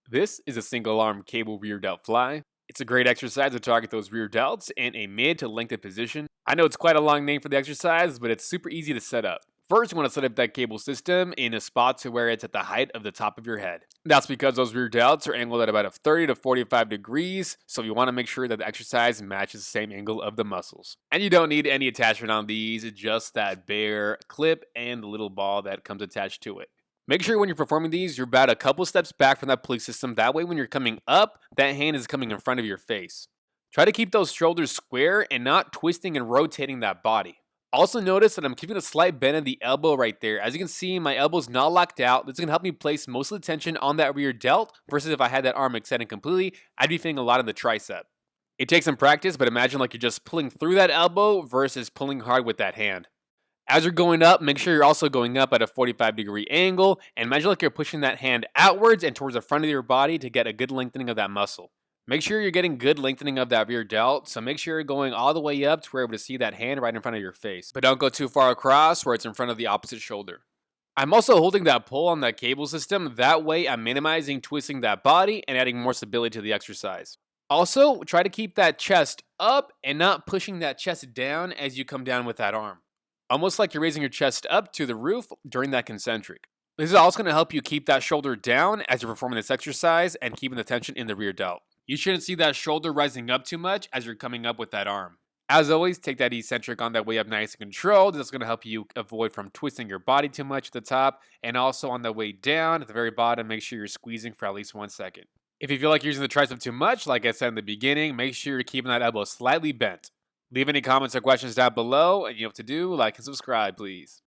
This is a single arm cable rear delt fly. It's a great exercise to target those rear delts in a mid to lengthened position. I know it's quite a long name for the exercise, but it's super easy to set up. First, you want to set up that cable system in a spot to where it's at the height of the top of your head. That's because those rear delts are angled at about a 30 to 45 degrees, so you want to make sure that the exercise matches the same angle of the muscles. And you don't need any attachment on these, just that bare clip and the little ball that comes attached to it. Make sure when you're performing these, you're about a couple steps back from that pulley system. That way, when you're coming up, that hand is coming in front of your face. Try to keep those shoulders square and not twisting and rotating that body. Also notice that I'm keeping a slight bend in the elbow right there. As you can see, my elbow's not locked out. This is going to help me place most of the tension on that rear delt versus if I had that arm extended completely, I'd be feeling a lot in the tricep. It takes some practice, but imagine like you're just pulling through that elbow versus pulling hard with that hand. As you're going up, make sure you're also going up at a 45-degree angle, and imagine like you're pushing that hand outwards and towards the front of your body to get a good lengthening of that muscle. Make sure you're getting good lengthening of that rear delt, so make sure you're going all the way up to where you're able to see that hand right in front of your face. But don't go too far across where it's in front of the opposite shoulder. I'm also holding that pull on that cable system, that way I'm minimizing twisting that body and adding more stability to the exercise. Also, try to keep that chest up and not pushing that chest down as you come down with that arm. Almost like you're raising your chest up to the roof during that concentric. This is also going to help you keep that shoulder down as you're performing this exercise and keeping the tension in the rear delt. You shouldn't see that shoulder rising up too much as you're coming up with that arm. As always, take that eccentric on that way up nice and controlled. That's going to help you avoid from twisting your body too much at the top. And also on the way down at the very bottom, make sure you're squeezing for at least 1 second. If you feel like you're using the tricep too much, like I said in the beginning, make sure you're keeping that elbow slightly bent. Leave any comments or questions down below, and you know what to do. Like and subscribe, please.